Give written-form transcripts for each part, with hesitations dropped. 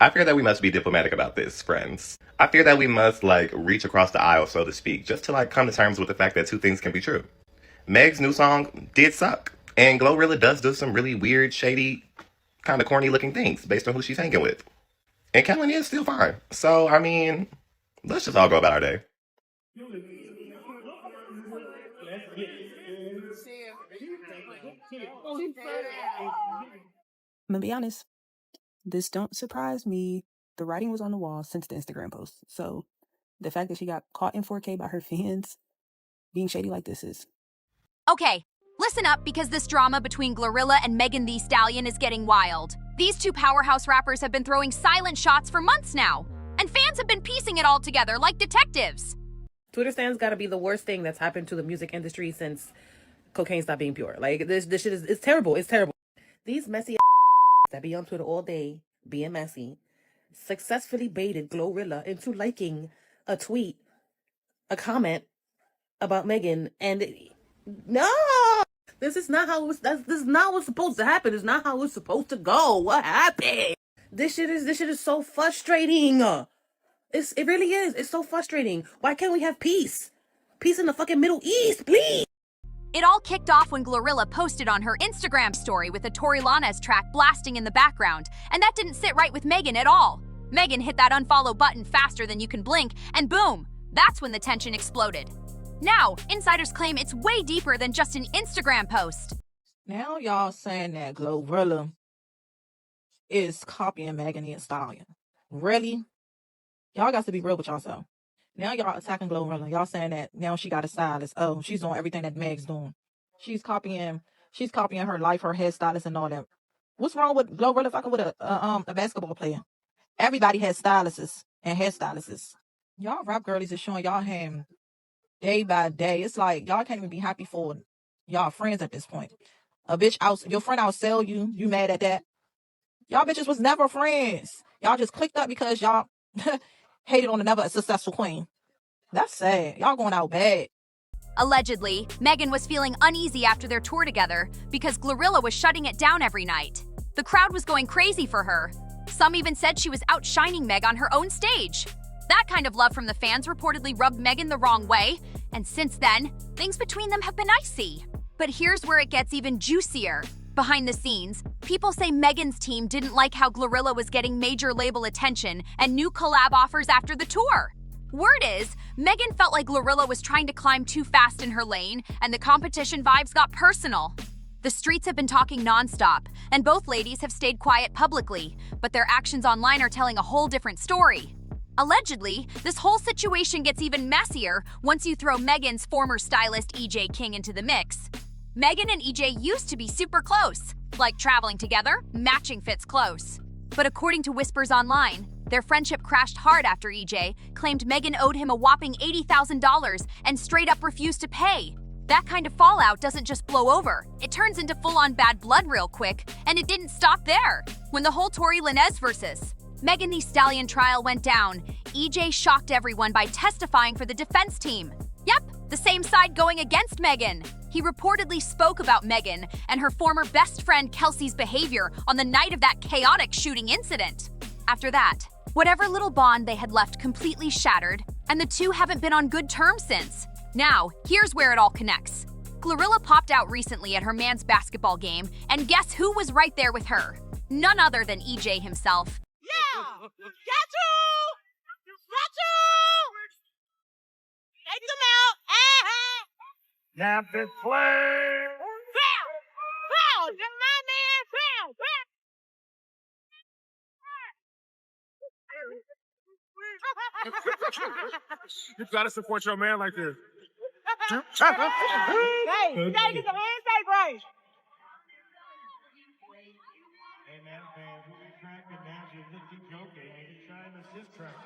I fear that we must be diplomatic about this, friends. I fear that we must, like, reach across the aisle, so to speak, just to, like, come to terms with the fact that two things can be true. Meg's new song did suck. And GloRilla does do some really weird, shady, kind of corny looking things based on who she's hanging with. And Kellen is still fine. So, I mean, let's just all go about our day. I'm gonna be honest, this don't surprise me. The writing was on the wall since the Instagram post. So the fact that she got caught in 4K by her fans being shady like this is. Okay, listen up because this drama between GloRilla and Megan Thee Stallion is getting wild. These two powerhouse rappers have been throwing silent shots for months now, and fans have been piecing it all together like detectives. Twitter stands gotta be the worst thing that's happened to the music industry since cocaine stopped being pure. Like, this shit is it's terrible. It's terrible. These messy that be on Twitter all day being messy successfully baited GloRilla into liking a tweet, a comment about Megan, and no, this is not how this is not what's supposed to happen. It's not how it's supposed to go. What happened? This shit is so frustrating. It really is. It's so frustrating. Why can't we have peace? Peace in the fucking Middle East, please. It all kicked off when GloRilla posted on her Instagram story with a Tory Lanez track blasting in the background, and that didn't sit right with Megan at all. Megan hit that unfollow button faster than you can blink, and boom, that's when the tension exploded. Now, insiders claim it's way deeper than just an Instagram post. Now y'all saying that GloRilla is copying Megan Thee Stallion. Really? Y'all got to be real with yourself. Now y'all attacking GloRilla. Y'all saying that now she got a stylist. Oh, she's doing everything that Meg's doing. She's copying her life, her hairstylist, and all that. What's wrong with GloRilla fucking with a basketball player? Everybody has stylists and hairstylists. Y'all rap girlies is showing y'all hand day by day. It's like y'all can't even be happy for y'all friends at this point. Your friend outsell you. You mad at that? Y'all bitches was never friends. Y'all just clicked up because y'all hated on another successful queen. That's sad. Y'all going out bad. Allegedly, Megan was feeling uneasy after their tour together because GloRilla was shutting it down every night. The crowd was going crazy for her. Some even said she was outshining Meg on her own stage. That kind of love from the fans reportedly rubbed Megan the wrong way, and since then, things between them have been icy. But here's where it gets even juicier. Behind the scenes, people say Megan's team didn't like how GloRilla was getting major label attention and new collab offers after the tour. Word is, Megan felt like GloRilla was trying to climb too fast in her lane, and the competition vibes got personal. The streets have been talking nonstop, and both ladies have stayed quiet publicly, but their actions online are telling a whole different story. Allegedly, this whole situation gets even messier once you throw Megan's former stylist EJ King into the mix. Megan and EJ used to be super close, like traveling together, matching fits close. But according to whispers online, their friendship crashed hard after EJ claimed Megan owed him a whopping $80,000 and straight up refused to pay. That kind of fallout doesn't just blow over. It turns into full-on bad blood real quick, and it didn't stop there. When the whole Tory Lanez versus Megan Thee Stallion trial went down, EJ shocked everyone by testifying for the defense team. Yep, the same side going against Megan. He reportedly spoke about Megan and her former best friend Kelsey's behavior on the night of that chaotic shooting incident. After that, whatever little bond they had left completely shattered, and the two haven't been on good terms since. Now, here's where it all connects. GloRilla popped out recently at her man's basketball game, and guess who was right there with her? None other than EJ himself. Yeah! Got you! Got you! Take them out! Snap this play! Foul! Foul! That's my man! Foul! You gotta support your man like this. Hey, you gotta get the handshake right! Hey man, fans, we'll be cracking now. You're looking joking. And you're trying to assist track.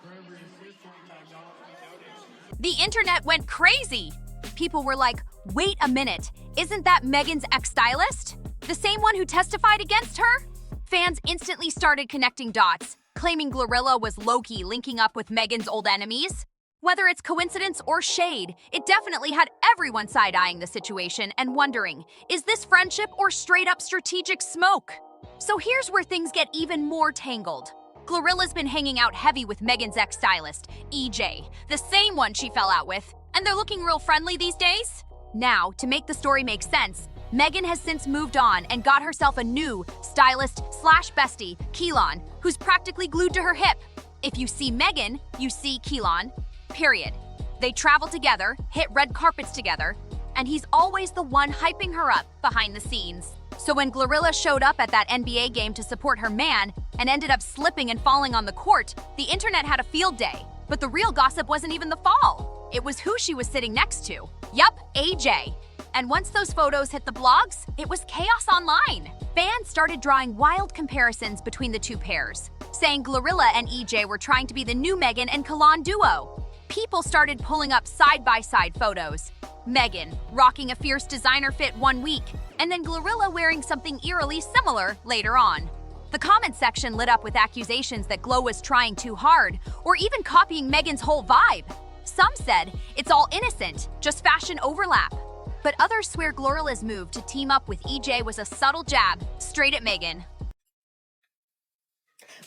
For every assist, y'all notice. The internet went crazy. People were like, wait a minute, isn't that Megan's ex-stylist? The same one who testified against her? Fans instantly started connecting dots, claiming GloRilla was low-key linking up with Megan's old enemies. Whether it's coincidence or shade, it definitely had everyone side-eyeing the situation and wondering, is this friendship or straight-up strategic smoke? So here's where things get even more tangled. GloRilla's been hanging out heavy with Megan's ex-stylist, EJ, the same one she fell out with, and they're looking real friendly these days. Now, to make the story make sense, Megan has since moved on and got herself a new stylist/bestie, Keelan, who's practically glued to her hip. If you see Megan, you see Keelan, period. They travel together, hit red carpets together, and he's always the one hyping her up behind the scenes. So when GloRilla showed up at that NBA game to support her man and ended up slipping and falling on the court, the internet had a field day. But the real gossip wasn't even the fall. It was who she was sitting next to. Yup, AJ. And once those photos hit the blogs, it was chaos online. Fans started drawing wild comparisons between the two pairs, saying GloRilla and EJ were trying to be the new Megan and Keelan duo. People started pulling up side-by-side photos. Megan rocking a fierce designer fit one week, and then GloRilla wearing something eerily similar later on. The comment section lit up with accusations that Glo was trying too hard, or even copying Megan's whole vibe. Some said it's all innocent, just fashion overlap. But others swear GloRilla's move to team up with EJ was a subtle jab straight at Megan.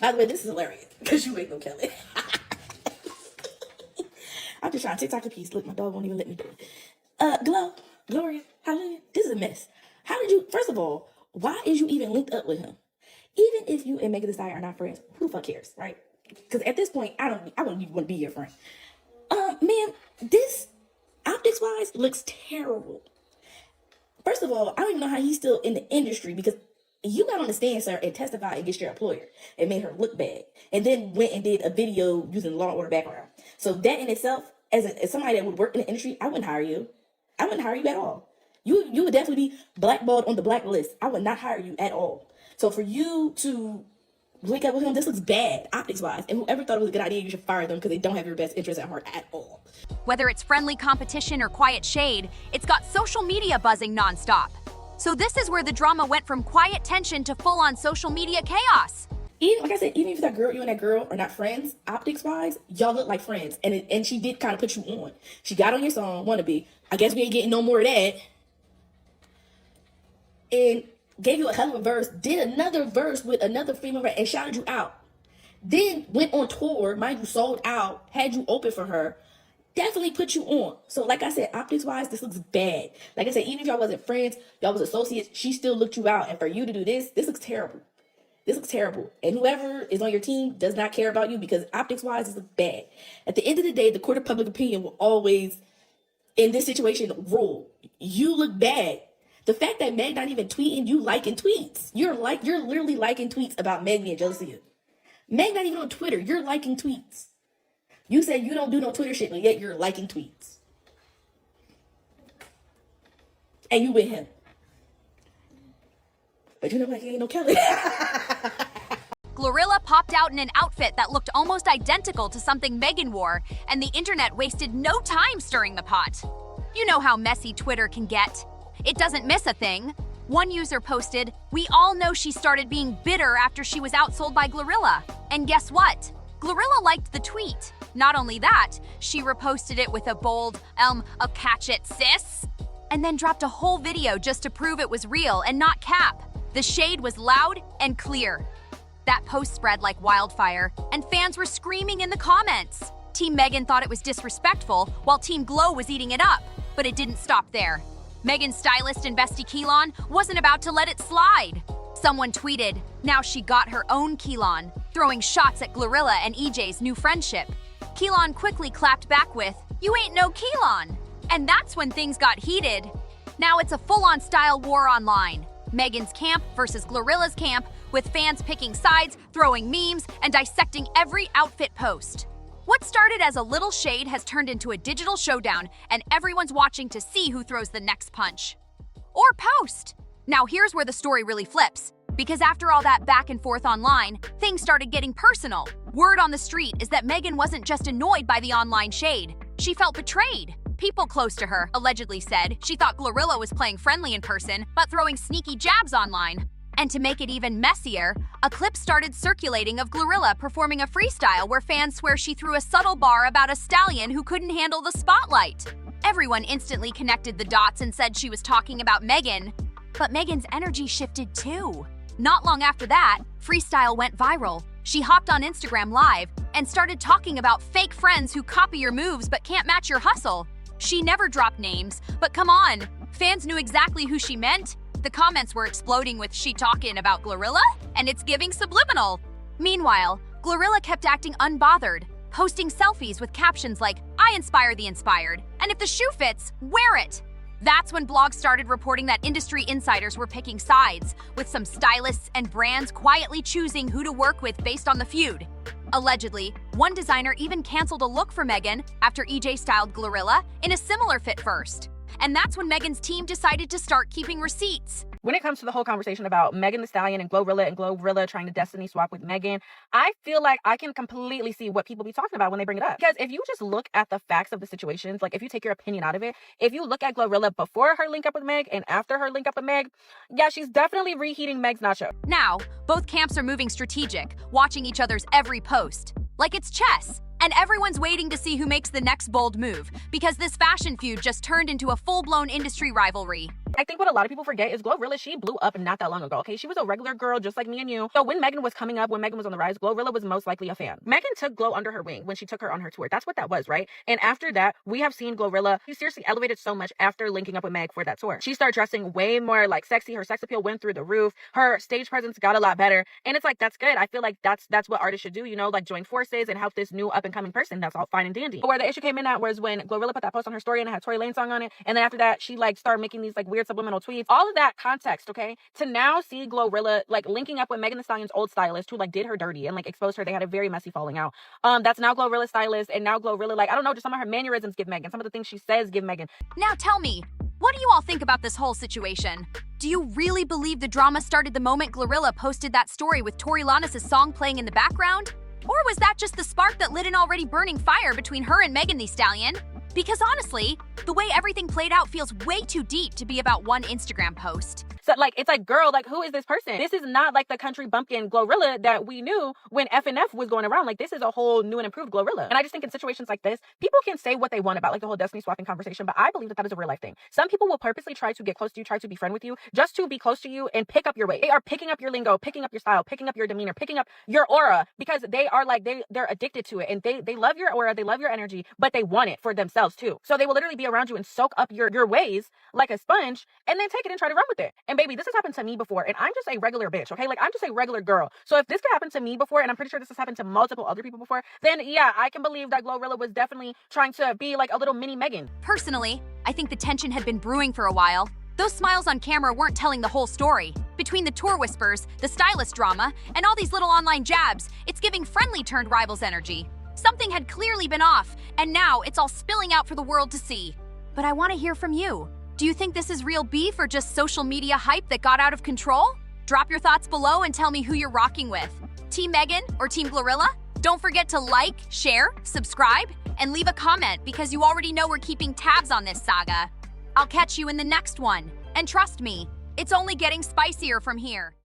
By the way, this is hilarious because you ain't no Kelly. I'm just trying to TikTok a piece. Look, my dog won't even let me do it. Gloria, hallelujah. This is a mess. How did you, first of all, why is you even linked up with him? Even if you and Megan Thee Stallion are not friends, who the fuck cares, right? Because at this point, I wouldn't even want to be your friend. Man, this optics-wise looks terrible. First of all, I don't even know how he's still in the industry because you got on the stand, sir, and testified against your employer and made her look bad, and then went and did a video using Law and Order background. So that in itself, as somebody that would work in the industry, I wouldn't hire you. I wouldn't hire you at all. You would definitely be blackballed on the blacklist. I would not hire you at all. So for you to link up with him, this looks bad optics-wise. And whoever thought it was a good idea, you should fire them because they don't have your best interest at heart at all. Whether it's friendly competition or quiet shade, it's got social media buzzing nonstop. So this is where the drama went from quiet tension to full-on social media chaos. Even, like I said, even if that girl, you and that girl are not friends, optics-wise, y'all look like friends. And she did kind of put you on. She got on your song, Wannabe. I guess we ain't getting no more of that. And gave you a hell of a verse, did another verse with another female rapper and shouted you out. Then went on tour, mind you, sold out, had you open for her. Definitely put you on. So like I said, optics-wise, this looks bad. Like I said, even if y'all wasn't friends, y'all was associates, she still looked you out. And for you to do this looks terrible. This looks terrible. And whoever is on your team does not care about you because optics-wise, this looks bad. At the end of the day, the court of public opinion will always, in this situation, rule. You look bad. The fact that Meg not even tweeting, you liking tweets. You're literally liking tweets about Meg and Josiah. Meg not even on Twitter. You're liking tweets. You said you don't do no Twitter shit, but yet you're liking tweets. And you with him. But you know what? He ain't no Kelly. GloRilla popped out in an outfit that looked almost identical to something Megan wore, and the internet wasted no time stirring the pot. You know how messy Twitter can get. It doesn't miss a thing. One user posted, "We all know she started being bitter after she was outsold by GloRilla." And guess what? GloRilla liked the tweet. Not only that, she reposted it with a bold, "I'll catch it, sis," and then dropped a whole video just to prove it was real and not cap. The shade was loud and clear. That post spread like wildfire, and fans were screaming in the comments. Team Megan thought it was disrespectful, while Team Glo was eating it up. But it didn't stop there. Megan's stylist and bestie Keelan wasn't about to let it slide. Someone tweeted, now she got her own Keelan, throwing shots at GloRilla and EJ's new friendship. Keelan quickly clapped back with, "You ain't no Keelan." And that's when things got heated. Now it's a full-on style war online. Megan's camp versus GloRilla's camp, with fans picking sides, throwing memes, and dissecting every outfit post. What started as a little shade has turned into a digital showdown, and everyone's watching to see who throws the next punch. Or post. Now here's where the story really flips. Because after all that back and forth online, things started getting personal. Word on the street is that Megan wasn't just annoyed by the online shade. She felt betrayed. People close to her allegedly said she thought GloRilla was playing friendly in person, but throwing sneaky jabs online. And to make it even messier, a clip started circulating of GloRilla performing a freestyle where fans swear she threw a subtle bar about a stallion who couldn't handle the spotlight. Everyone instantly connected the dots and said she was talking about Megan. But Megan's energy shifted too. Not long after that, freestyle went viral. She hopped on Instagram Live and started talking about fake friends who copy your moves but can't match your hustle. She never dropped names, but come on, fans knew exactly who she meant. The comments were exploding with she talking about GloRilla, and it's giving subliminal. Meanwhile, GloRilla kept acting unbothered, posting selfies with captions like, "I inspire the inspired, and if the shoe fits, wear it." That's when blogs started reporting that industry insiders were picking sides, with some stylists and brands quietly choosing who to work with based on the feud. Allegedly, one designer even canceled a look for Megan after EJ styled GloRilla in a similar fit first. And that's when Megan's team decided to start keeping receipts. When it comes to the whole conversation about Megan Thee Stallion and GloRilla trying to destiny swap with Megan, I feel like I can completely see what people be talking about when they bring it up. Because if you just look at the facts of the situations, like if you take your opinion out of it, if you look at GloRilla before her link up with Meg and after her link up with Meg, yeah, she's definitely reheating Meg's nacho. Now, both camps are moving strategic, watching each other's every post. Like it's chess. And everyone's waiting to see who makes the next bold move, because this fashion feud just turned into a full-blown industry rivalry. I think what a lot of people forget is GloRilla, she blew up not that long ago, okay? She was a regular girl just like me and you. So when Megan was coming up, when Megan was on the rise, GloRilla was most likely a fan. Megan took Glo under her wing when she took her on her tour. That's what that was, right? And after that, we have seen GloRilla, she seriously elevated so much after linking up with Meg for that tour. She started dressing way more like sexy. Her sex appeal went through the roof. Her stage presence got a lot better. And it's like, that's good. I feel like that's what artists should do, you know, like join forces and help this new up-and-coming person. That's all fine and dandy. But where the issue came in at was when GloRilla put that post on her story and it had Tory Lanez song on it. And then after that, she like started making these like weird subliminal tweets. All of that context, okay, to now see GloRilla like linking up with Megan Thee Stallion's old stylist who like did her dirty and like exposed her. They had a very messy falling out. That's now GloRilla's stylist, and now GloRilla, like, I don't know, just some of her mannerisms give Megan, some of the things she says give Megan. Now tell me, what do you all think about this whole situation? Do you really believe the drama started the moment GloRilla posted that story with Tory Lanez' song playing in the background? Or was that just the spark that lit an already burning fire between her and Megan Thee Stallion? Because honestly, the way everything played out feels way too deep to be about one Instagram post. So like, it's like, girl, like, who is this person? This is not like the country bumpkin GloRilla that we knew when FNF was going around. Like, this is a whole new and improved GloRilla. And I just think in situations like this, people can say what they want about like the whole destiny swapping conversation, but I believe that that is a real life thing. Some people will purposely try to get close to you, try to befriend with you, just to be close to you and pick up your weight. They are picking up your lingo, picking up your style, picking up your demeanor, picking up your aura, because they are like, they're addicted to it, and they love your aura, they love your energy, but they want it for themselves too. So they will literally be around you and soak up your ways like a sponge, and then take it and try to run with it. And baby, this has happened to me before, and I'm just a regular bitch, okay? Like, I'm just a regular girl. So if this could happen to me before, and I'm pretty sure this has happened to multiple other people before, then yeah, I can believe that GloRilla was definitely trying to be like a little mini Megan. Personally, I think the tension had been brewing for a while. Those smiles on camera weren't telling the whole story. Between the tour whispers, the stylist drama, and all these little online jabs, it's giving friendly turned rivals energy. Something had clearly been off, and now it's all spilling out for the world to see. But I want to hear from you. Do you think this is real beef or just social media hype that got out of control? Drop your thoughts below and tell me who you're rocking with. Team Megan or Team GloRilla? Don't forget to like, share, subscribe, and leave a comment, because you already know we're keeping tabs on this saga. I'll catch you in the next one. And trust me, it's only getting spicier from here.